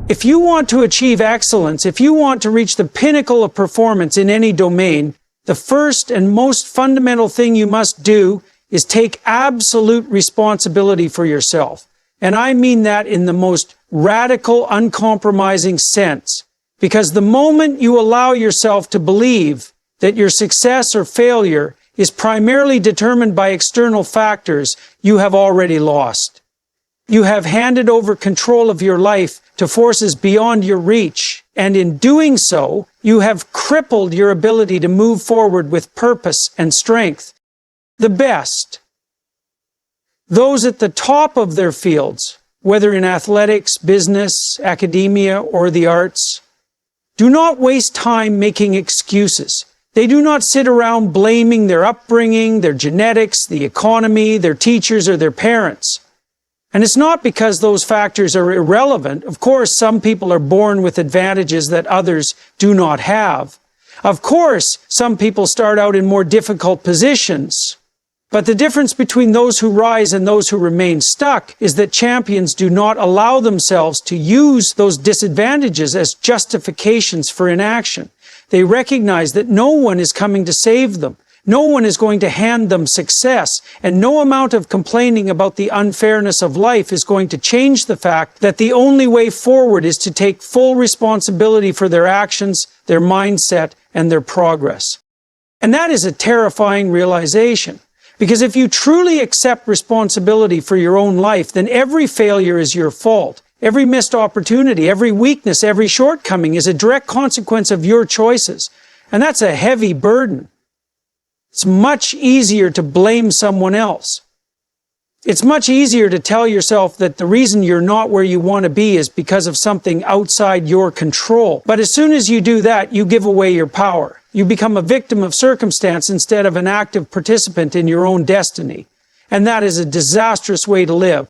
If you want to achieve excellence, if you want to reach the pinnacle of performance in any domain, the first and most fundamental thing you must do is take absolute responsibility for yourself. And I mean that in the most radical, uncompromising sense. Because the moment you allow yourself to believe that your success or failure is primarily determined by external factors, you have already lost. You have handed over control of your life to forces beyond your reach, and in doing so, you have crippled your ability to move forward with purpose and strength. The best, those at the top of their fields, whether in athletics, business, academia, or the arts, do not waste time making excuses. They do not sit around blaming their upbringing, their genetics, the economy, their teachers, or their parents. And it's not because those factors are irrelevant. Of course, some people are born with advantages that others do not have. Of course, some people start out in more difficult positions. But the difference between those who rise and those who remain stuck is that champions do not allow themselves to use those disadvantages as justifications for inaction. They recognize that no one is coming to save them. No one is going to hand them success, and no amount of complaining about the unfairness of life is going to change the fact that the only way forward is to take full responsibility for their actions, their mindset, and their progress. And that is a terrifying realization, because if you truly accept responsibility for your own life, then every failure is your fault. Every missed opportunity, every weakness, every shortcoming is a direct consequence of your choices. And that's a heavy burden. It's much easier to blame someone else. It's much easier to tell yourself that the reason you're not where you want to be is because of something outside your control. But as soon as you do that, you give away your power. You become a victim of circumstance instead of an active participant in your own destiny. And that is a disastrous way to live.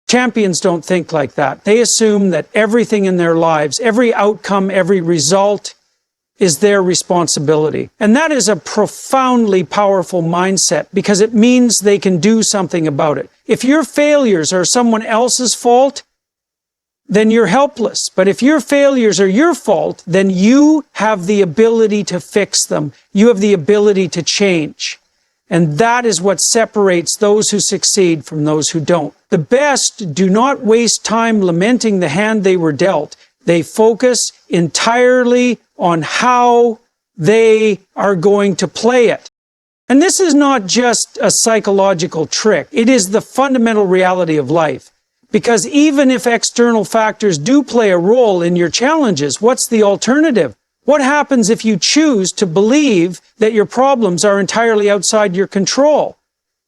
Champions don't think like that. They assume that everything in their lives, every outcome, every result, is their responsibility. And that is a profoundly powerful mindset because it means they can do something about it. If your failures are someone else's fault, then you're helpless. But if your failures are your fault, then you have the ability to fix them. You have the ability to change. And that is what separates those who succeed from those who don't. The best do not waste time lamenting the hand they were dealt. They focus entirely on how they are going to play it. And this is not just a psychological trick. It is the fundamental reality of life. Because even if external factors do play a role in your challenges, what's the alternative? What happens if you choose to believe that your problems are entirely outside your control?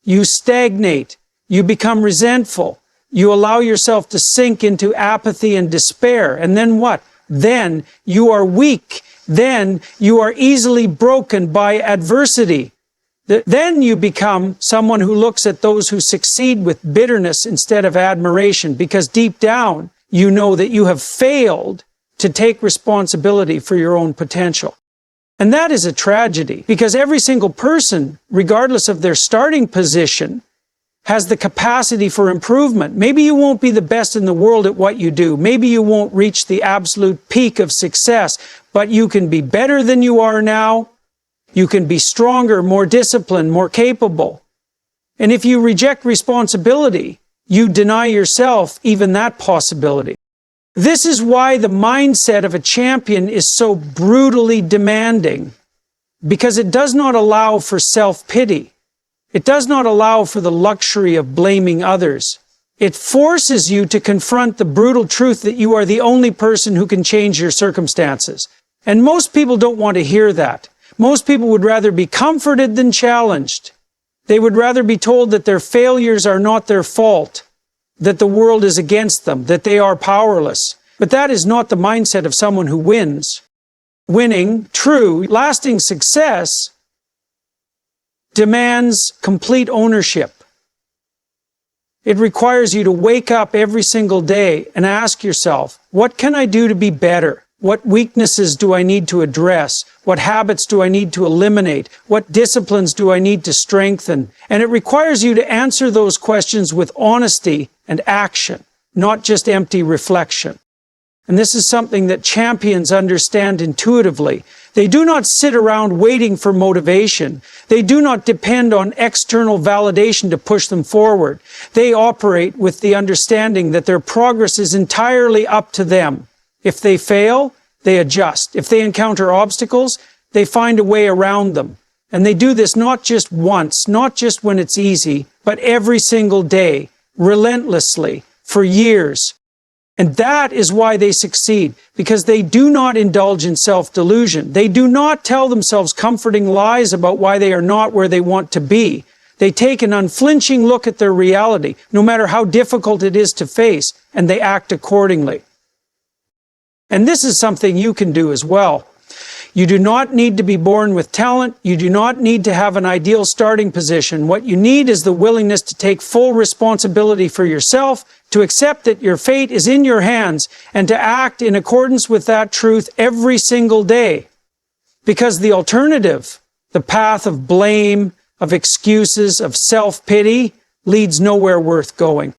You stagnate. You become resentful. You allow yourself to sink into apathy and despair. And then what? Then you are weak. Then you are easily broken by adversity. Then you become someone who looks at those who succeed with bitterness instead of admiration, because deep down you know that you have failed to take responsibility for your own potential. And that is a tragedy, because every single person, regardless of their starting position, has the capacity for improvement. Maybe you won't be the best in the world at what you do. Maybe you won't reach the absolute peak of success, but you can be better than you are now. You can be stronger, more disciplined, more capable. And if you reject responsibility, you deny yourself even that possibility. This is why the mindset of a champion is so brutally demanding, because it does not allow for self-pity. It does not allow for the luxury of blaming others. It forces you to confront the brutal truth that you are the only person who can change your circumstances. And most people don't want to hear that. Most people would rather be comforted than challenged. They would rather be told that their failures are not their fault, that the world is against them, that they are powerless. But that is not the mindset of someone who wins. Winning, true, lasting success demands complete ownership. It requires you to wake up every single day and ask yourself, what can I do to be better? What weaknesses do I need to address? What habits do I need to eliminate? What disciplines do I need to strengthen? And it requires you to answer those questions with honesty and action, not just empty reflection. And this is something that champions understand intuitively. They do not sit around waiting for motivation. They do not depend on external validation to push them forward. They operate with the understanding that their progress is entirely up to them. If they fail, they adjust. If they encounter obstacles, they find a way around them. And they do this not just once, not just when it's easy, but every single day, relentlessly, for years. And that is why they succeed, because they do not indulge in self-delusion. They do not tell themselves comforting lies about why they are not where they want to be. They take an unflinching look at their reality, no matter how difficult it is to face, and they act accordingly. And this is something you can do as well. You do not need to be born with talent. You do not need to have an ideal starting position. What you need is the willingness to take full responsibility for yourself, to accept that your fate is in your hands, and to act in accordance with that truth every single day. Because the alternative, the path of blame, of excuses, of self-pity, leads nowhere worth going.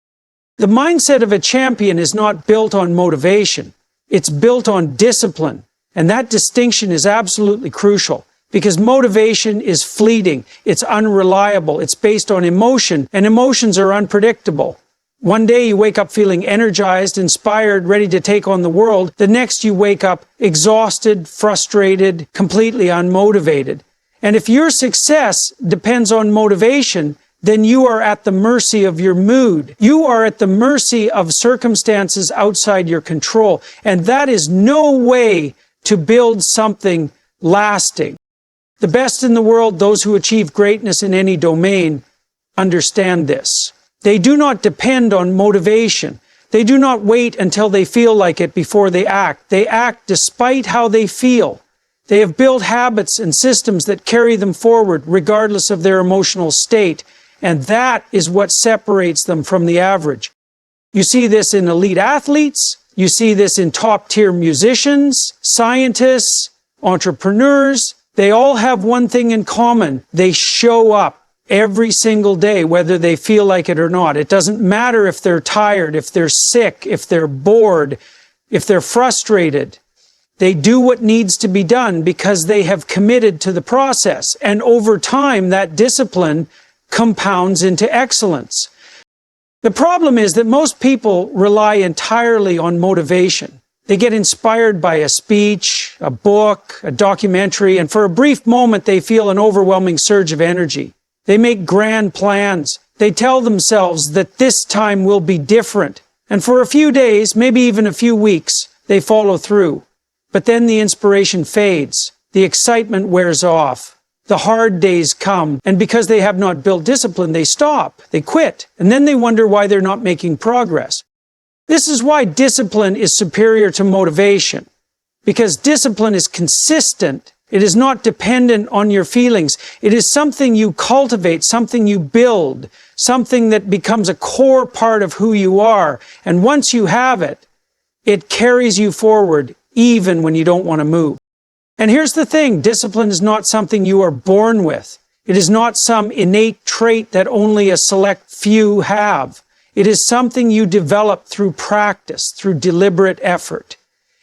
The mindset of a champion is not built on motivation. It's built on discipline. And that distinction is absolutely crucial, because motivation is fleeting, it's unreliable, it's based on emotion, and emotions are unpredictable. One day you wake up feeling energized, inspired, ready to take on the world. The next you wake up exhausted, frustrated, completely unmotivated. And if your success depends on motivation, then you are at the mercy of your mood. You are at the mercy of circumstances outside your control. And that is no way to build something lasting. The best in the world, those who achieve greatness in any domain, understand this. They do not depend on motivation. They do not wait until they feel like it before they act. They act despite how they feel. They have built habits and systems that carry them forward regardless of their emotional state. And that is what separates them from the average. You see this in elite athletes. You see this in top-tier musicians, scientists, entrepreneurs. They all have one thing in common. They show up every single day, whether they feel like it or not. It doesn't matter if they're tired, if they're sick, if they're bored, if they're frustrated. They do what needs to be done because they have committed to the process. And over time, that discipline compounds into excellence. The problem is that most people rely entirely on motivation. They get inspired by a speech, a book, a documentary, and for a brief moment they feel an overwhelming surge of energy. They make grand plans. They tell themselves that this time will be different. And for a few days, maybe even a few weeks, they follow through. But then the inspiration fades. The excitement wears off. The hard days come, and because they have not built discipline, they stop, they quit, and then they wonder why they're not making progress. This is why discipline is superior to motivation, because discipline is consistent. It is not dependent on your feelings. It is something you cultivate, something you build, something that becomes a core part of who you are. And once you have it, it carries you forward, even when you don't want to move. And here's the thing, discipline is not something you are born with. It is not some innate trait that only a select few have. It is something you develop through practice, through deliberate effort.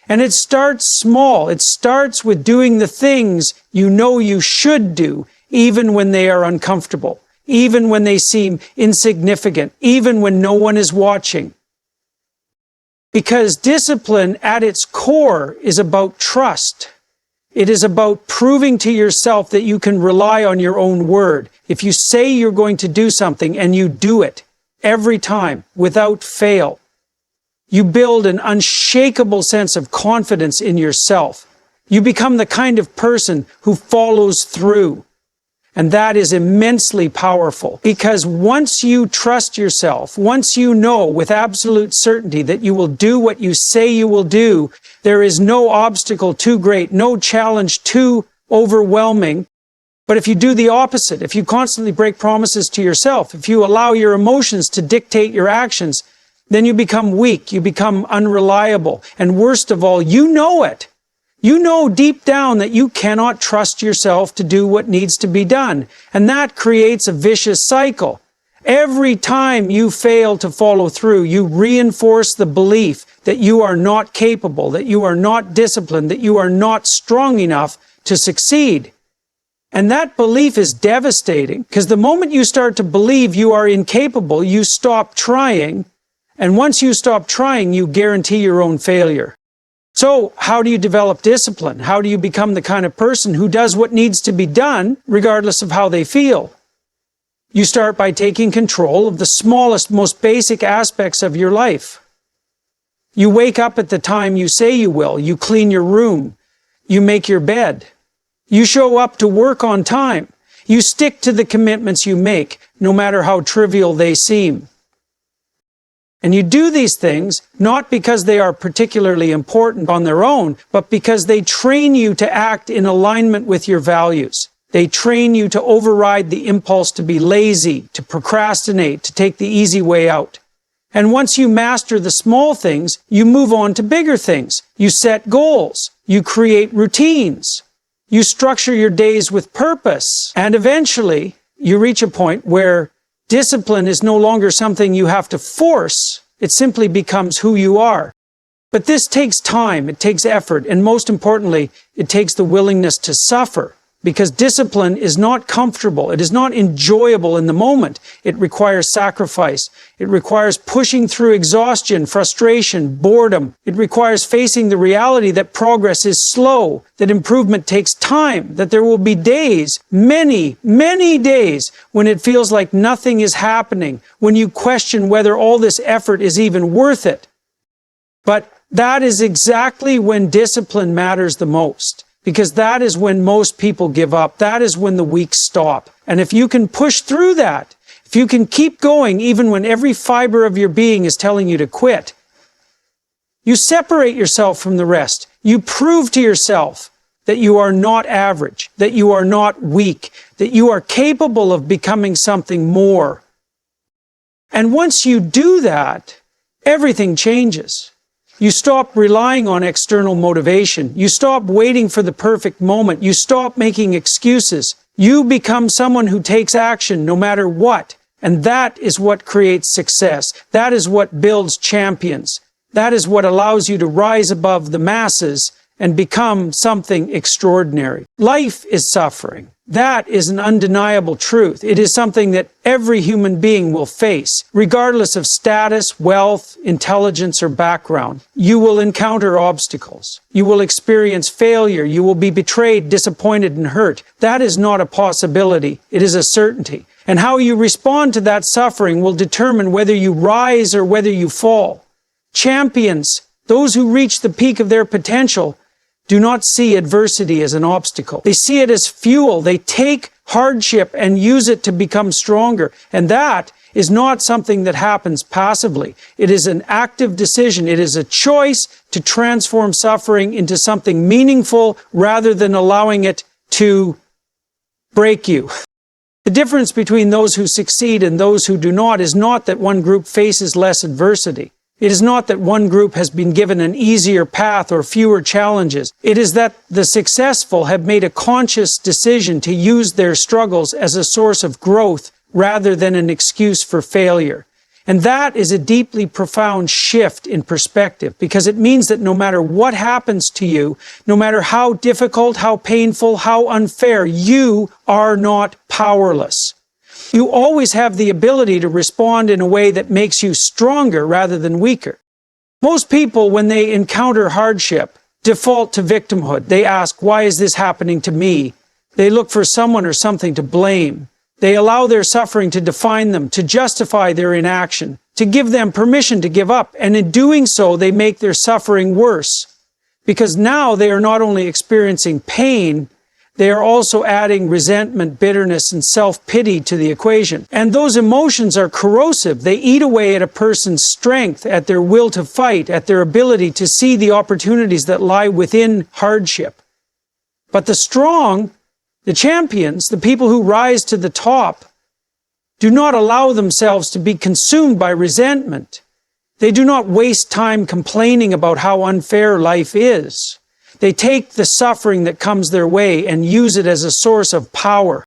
And it starts small. It starts with doing the things you know you should do, even when they are uncomfortable, even when they seem insignificant, even when no one is watching. Because discipline at its core is about trust. It is about proving to yourself that you can rely on your own word. If you say you're going to do something and you do it every time without fail, you build an unshakable sense of confidence in yourself. You become the kind of person who follows through. And that is immensely powerful, because once you trust yourself, once you know with absolute certainty that you will do what you say you will do, there is no obstacle too great, no challenge too overwhelming. But if you do the opposite, if you constantly break promises to yourself, if you allow your emotions to dictate your actions, then you become weak, you become unreliable, and worst of all, you know it. You know deep down that you cannot trust yourself to do what needs to be done, and that creates a vicious cycle. Every time you fail to follow through, you reinforce the belief that you are not capable, that you are not disciplined, that you are not strong enough to succeed. And that belief is devastating, because the moment you start to believe you are incapable, you stop trying. And once you stop trying, you guarantee your own failure. So how do you develop discipline? How do you become the kind of person who does what needs to be done, regardless of how they feel? You start by taking control of the smallest, most basic aspects of your life. You wake up at the time you say you will. You clean your room. You make your bed. You show up to work on time. You stick to the commitments you make, no matter how trivial they seem. And you do these things not because they are particularly important on their own, but because they train you to act in alignment with your values. They train you to override the impulse to be lazy, to procrastinate, to take the easy way out. And once you master the small things, you move on to bigger things. You set goals. You create routines. You structure your days with purpose. And eventually, you reach a point where discipline is no longer something you have to force. It simply becomes who you are. But this takes time, it takes effort, and most importantly, it takes the willingness to suffer. Because discipline is not comfortable, it is not enjoyable in the moment. It requires sacrifice. It requires pushing through exhaustion, frustration, boredom. It requires facing the reality that progress is slow, that improvement takes time, that there will be days, many, many days, when it feels like nothing is happening, when you question whether all this effort is even worth it. But that is exactly when discipline matters the most. Because that is when most people give up. That is when the weak stop. And if you can push through that, if you can keep going even when every fiber of your being is telling you to quit, you separate yourself from the rest. You prove to yourself that you are not average, that you are not weak, that you are capable of becoming something more. And once you do that, everything changes. You stop relying on external motivation. You stop waiting for the perfect moment. You stop making excuses. You become someone who takes action no matter what. And that is what creates success. That is what builds champions. That is what allows you to rise above the masses and become something extraordinary. Life is suffering. That is an undeniable truth. It is something that every human being will face, regardless of status, wealth, intelligence, or background. You will encounter obstacles. You will experience failure. You will be betrayed, disappointed, and hurt. That is not a possibility. It is a certainty. And how you respond to that suffering will determine whether you rise or whether you fall. Champions, those who reach the peak of their potential, do not see adversity as an obstacle. They see it as fuel. They take hardship and use it to become stronger. And that is not something that happens passively. It is an active decision. It is a choice to transform suffering into something meaningful rather than allowing it to break you. The difference between those who succeed and those who do not is not that one group faces less adversity. It is not that one group has been given an easier path or fewer challenges. It is that the successful have made a conscious decision to use their struggles as a source of growth rather than an excuse for failure. And that is a deeply profound shift in perspective, because it means that no matter what happens to you, no matter how difficult, how painful, how unfair, you are not powerless. You always have the ability to respond in a way that makes you stronger rather than weaker. Most people, when they encounter hardship, default to victimhood. They ask, why is this happening to me? They look for someone or something to blame. They allow their suffering to define them, to justify their inaction, to give them permission to give up. And in doing so, they make their suffering worse. Because now they are not only experiencing pain, they are also adding resentment, bitterness, and self-pity to the equation. And those emotions are corrosive. They eat away at a person's strength, at their will to fight, at their ability to see the opportunities that lie within hardship. But the strong, the champions, the people who rise to the top, do not allow themselves to be consumed by resentment. They do not waste time complaining about how unfair life is. They take the suffering that comes their way and use it as a source of power.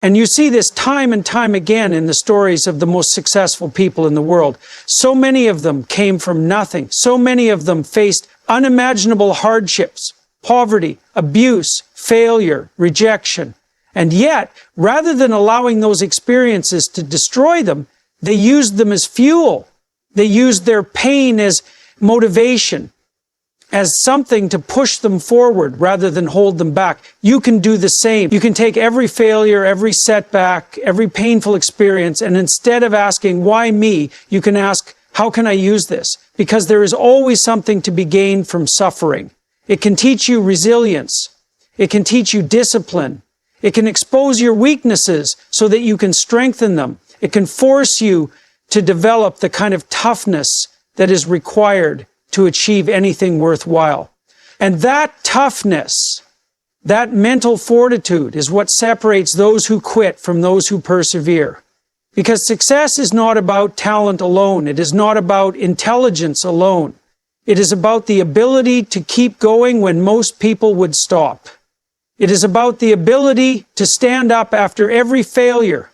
And you see this time and time again in the stories of the most successful people in the world. So many of them came from nothing. So many of them faced unimaginable hardships, poverty, abuse, failure, rejection. And yet, rather than allowing those experiences to destroy them, they used them as fuel. They used their pain as motivation, as something to push them forward rather than hold them back. You can do the same. You can take every failure, every setback, every painful experience, and instead of asking, why me, you can ask, how can I use this? Because there is always something to be gained from suffering. It can teach you resilience. It can teach you discipline. It can expose your weaknesses so that you can strengthen them. It can force you to develop the kind of toughness that is required to achieve anything worthwhile. And that toughness, that mental fortitude is what separates those who quit from those who persevere. Because success is not about talent alone. It is not about intelligence alone. It is about the ability to keep going when most people would stop. It is about the ability to stand up after every failure,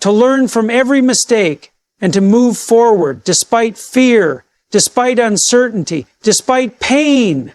to learn from every mistake, and to move forward despite fear, despite uncertainty, despite pain.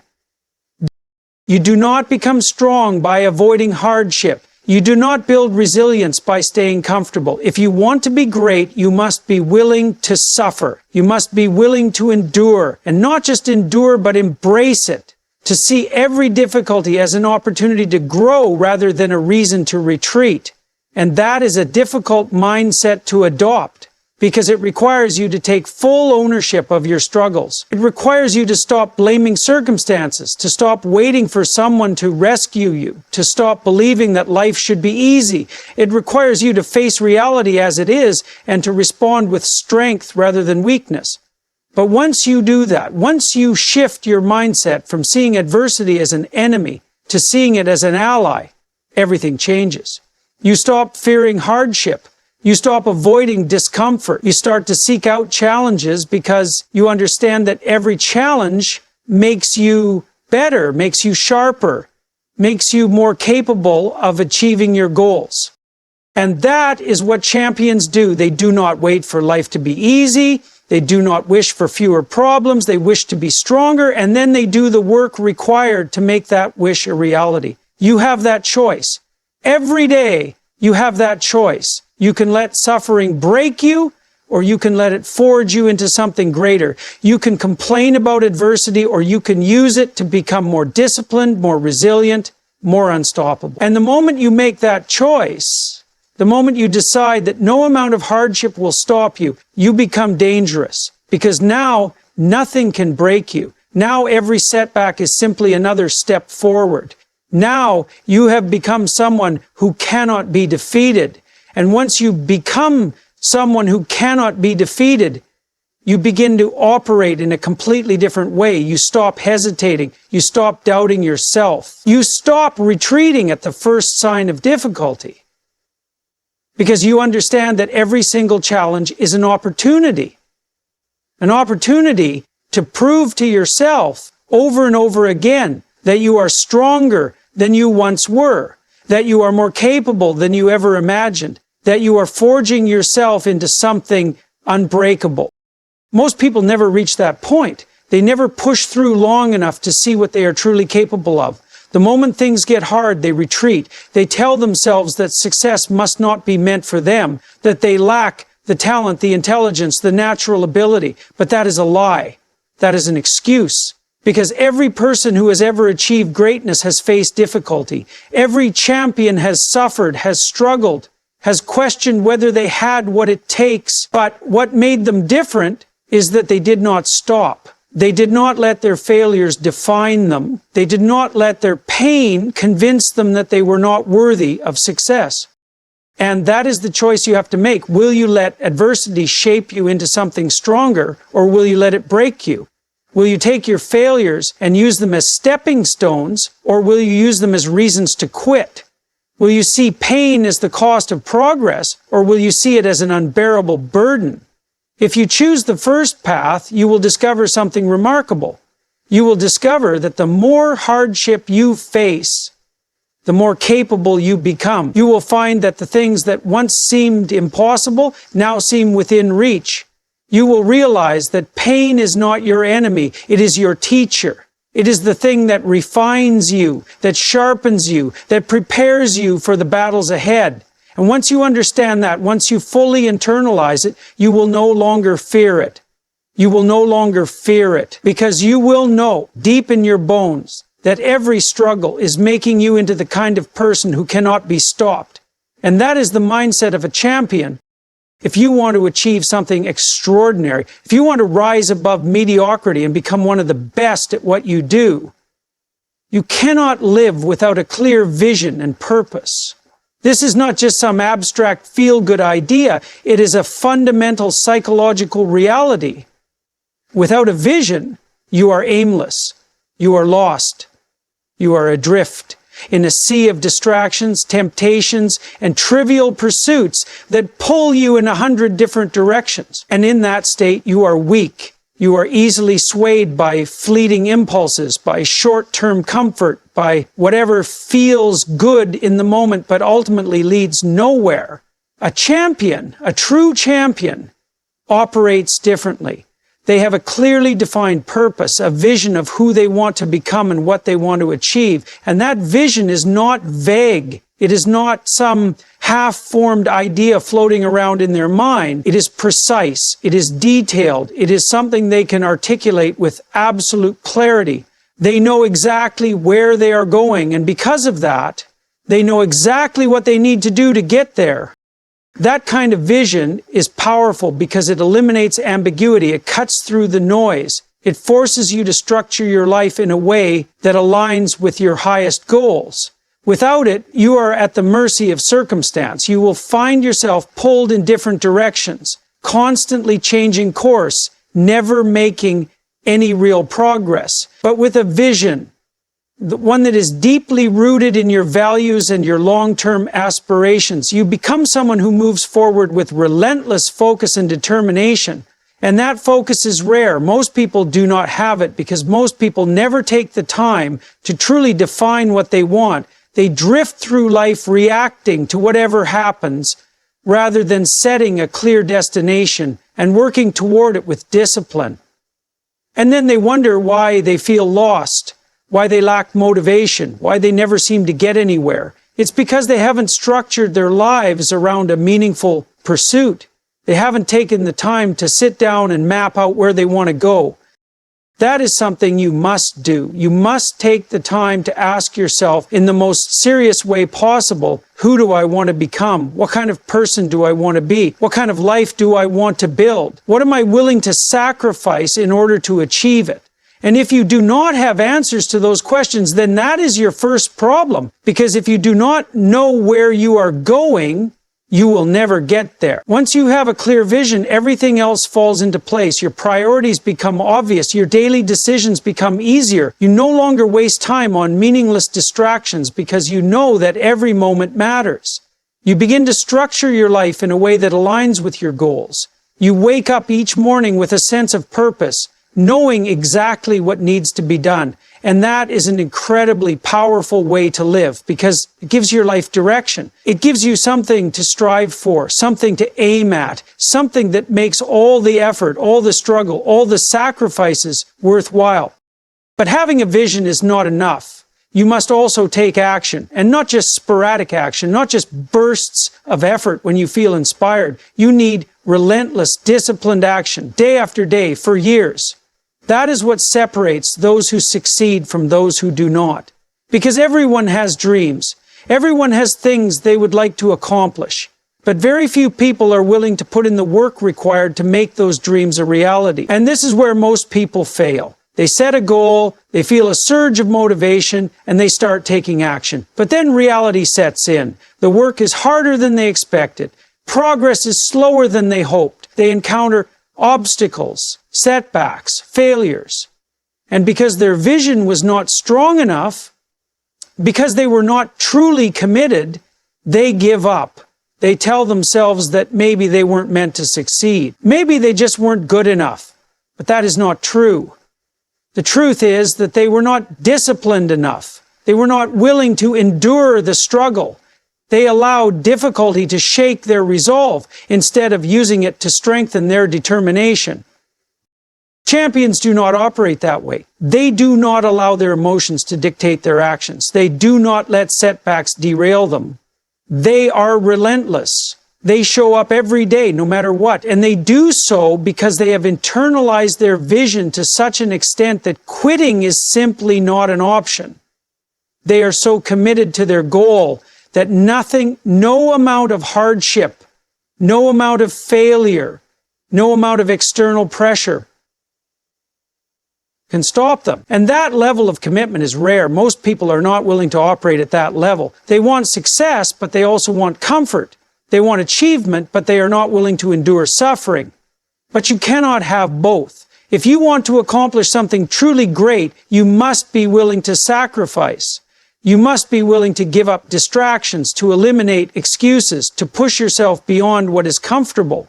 You do not become strong by avoiding hardship. You do not build resilience by staying comfortable. If you want to be great, you must be willing to suffer. You must be willing to endure, and not just endure, but embrace it. To see every difficulty as an opportunity to grow rather than a reason to retreat. And that is a difficult mindset to adopt, because it requires you to take full ownership of your struggles. It requires you to stop blaming circumstances, to stop waiting for someone to rescue you, to stop believing that life should be easy. It requires you to face reality as it is and to respond with strength rather than weakness. But once you do that, once you shift your mindset from seeing adversity as an enemy to seeing it as an ally, everything changes. You stop fearing hardship. You stop avoiding discomfort. You start to seek out challenges because you understand that every challenge makes you better, makes you sharper, makes you more capable of achieving your goals. And that is what champions do. They do not wait for life to be easy. They do not wish for fewer problems. They wish to be stronger, and then they do the work required to make that wish a reality. You have that choice. Every day, you have that choice. You can let suffering break you, or you can let it forge you into something greater. You can complain about adversity, or you can use it to become more disciplined, more resilient, more unstoppable. And the moment you make that choice, the moment you decide that no amount of hardship will stop you, you become dangerous. Because now, nothing can break you. Now every setback is simply another step forward. Now you have become someone who cannot be defeated. And once you become someone who cannot be defeated, you begin to operate in a completely different way. You stop hesitating. You stop doubting yourself. You stop retreating at the first sign of difficulty. Because you understand that every single challenge is an opportunity. An opportunity to prove to yourself over and over again that you are stronger than you once were, that you are more capable than you ever imagined, that you are forging yourself into something unbreakable. Most people never reach that point. They never push through long enough to see what they are truly capable of. The moment things get hard, they retreat. They tell themselves that success must not be meant for them, that they lack the talent, the intelligence, the natural ability. But that is a lie. That is an excuse. Because every person who has ever achieved greatness has faced difficulty. Every champion has suffered, has struggled, has questioned whether they had what it takes. But what made them different is that they did not stop. They did not let their failures define them. They did not let their pain convince them that they were not worthy of success. And that is the choice you have to make. Will you let adversity shape you into something stronger, or will you let it break you? Will you take your failures and use them as stepping stones, or will you use them as reasons to quit? Will you see pain as the cost of progress, or will you see it as an unbearable burden? If you choose the first path, you will discover something remarkable. You will discover that the more hardship you face, the more capable you become. You will find that the things that once seemed impossible now seem within reach. You will realize that pain is not your enemy, it is your teacher. It is the thing that refines you, that sharpens you, that prepares you for the battles ahead. And once you understand that, once you fully internalize it, you will no longer fear it. You will no longer fear it, because you will know deep in your bones that every struggle is making you into the kind of person who cannot be stopped. And that is the mindset of a champion. If you want to achieve something extraordinary, if you want to rise above mediocrity and become one of the best at what you do, you cannot live without a clear vision and purpose. This is not just some abstract feel-good idea. It is a fundamental psychological reality. Without a vision, you are aimless. You are lost. You are adrift in a sea of distractions, temptations, and trivial pursuits that pull you in 100 different directions. And in that state, you are weak. You are easily swayed by fleeting impulses, by short-term comfort, by whatever feels good in the moment but ultimately leads nowhere. A champion, a true champion, operates differently. They have a clearly defined purpose, a vision of who they want to become and what they want to achieve. And that vision is not vague. It is not some half-formed idea floating around in their mind. It is precise. It is detailed. It is something they can articulate with absolute clarity. They know exactly where they are going, and because of that, they know exactly what they need to do to get there. That kind of vision is powerful because it eliminates ambiguity. It cuts through the noise. It forces you to structure your life in a way that aligns with your highest goals. Without it, you are at the mercy of circumstance. You will find yourself pulled in different directions, constantly changing course, never making any real progress. But with a vision, the one that is deeply rooted in your values and your long-term aspirations, you become someone who moves forward with relentless focus and determination. And that focus is rare. Most people do not have it because most people never take the time to truly define what they want. They drift through life reacting to whatever happens rather than setting a clear destination and working toward it with discipline. And then they wonder why they feel lost, why they lack motivation, why they never seem to get anywhere. It's because they haven't structured their lives around a meaningful pursuit. They haven't taken the time to sit down and map out where they want to go. That is something you must do. You must take the time to ask yourself in the most serious way possible, who do I want to become? What kind of person do I want to be? What kind of life do I want to build? What am I willing to sacrifice in order to achieve it? And if you do not have answers to those questions, then that is your first problem. Because if you do not know where you are going, you will never get there. Once you have a clear vision, everything else falls into place. Your priorities become obvious. Your daily decisions become easier. You no longer waste time on meaningless distractions because you know that every moment matters. You begin to structure your life in a way that aligns with your goals. You wake up each morning with a sense of purpose, knowing exactly what needs to be done. And that is an incredibly powerful way to live because it gives your life direction. It gives you something to strive for, something to aim at, something that makes all the effort, all the struggle, all the sacrifices worthwhile. But having a vision is not enough. You must also take action, and not just sporadic action, not just bursts of effort when you feel inspired. You need relentless, disciplined action, day after day, for years. That is what separates those who succeed from those who do not. Because everyone has dreams. Everyone has things they would like to accomplish. But very few people are willing to put in the work required to make those dreams a reality. And this is where most people fail. They set a goal, they feel a surge of motivation, and they start taking action. But then reality sets in. The work is harder than they expected. Progress is slower than they hoped. They encounter obstacles, setbacks, failures. And because their vision was not strong enough, because they were not truly committed, they give up. They tell themselves that maybe they weren't meant to succeed. Maybe they just weren't good enough. But that is not true. The truth is that they were not disciplined enough. They were not willing to endure the struggle. They allowed difficulty to shake their resolve instead of using it to strengthen their determination. Champions do not operate that way. They do not allow their emotions to dictate their actions. They do not let setbacks derail them. They are relentless. They show up every day, no matter what, and they do so because they have internalized their vision to such an extent that quitting is simply not an option. They are so committed to their goal that no amount of hardship, no amount of failure, no amount of external pressure can stop them. And that level of commitment is rare. Most people are not willing to operate at that level. They want success, but they also want comfort. They want achievement, but they are not willing to endure suffering. But you cannot have both. If you want to accomplish something truly great, you must be willing to sacrifice. You must be willing to give up distractions, to eliminate excuses, to push yourself beyond what is comfortable,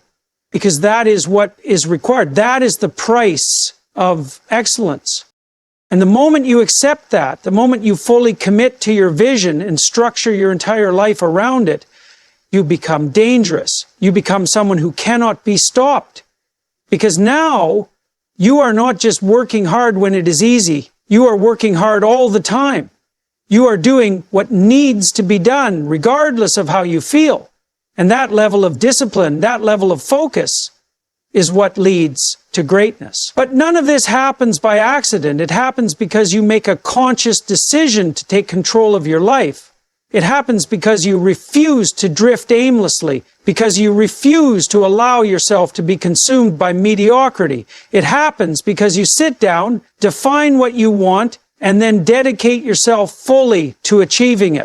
because that is what is required. That is the price of excellence. And the moment you accept that, the moment you fully commit to your vision and structure your entire life around it, you become dangerous. You become someone who cannot be stopped. Because now, you are not just working hard when it is easy. You are working hard all the time. You are doing what needs to be done, regardless of how you feel. And that level of discipline, that level of focus, is what leads to greatness. But none of this happens by accident. It happens because you make a conscious decision to take control of your life. It happens because you refuse to drift aimlessly, because you refuse to allow yourself to be consumed by mediocrity. It happens because you sit down, define what you want, and then dedicate yourself fully to achieving it.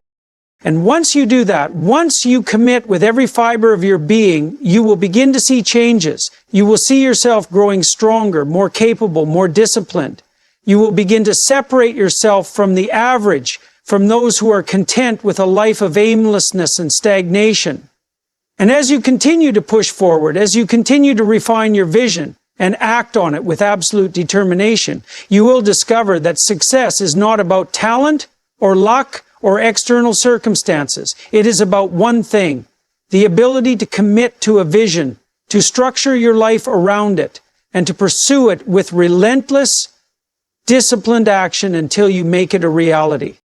And once you do that, once you commit with every fiber of your being, you will begin to see changes. You will see yourself growing stronger, more capable, more disciplined. You will begin to separate yourself from the average, from those who are content with a life of aimlessness and stagnation. And as you continue to push forward, as you continue to refine your vision and act on it with absolute determination, you will discover that success is not about talent or luck or external circumstances. It is about one thing: the ability to commit to a vision, to structure your life around it, and to pursue it with relentless, disciplined action until you make it a reality.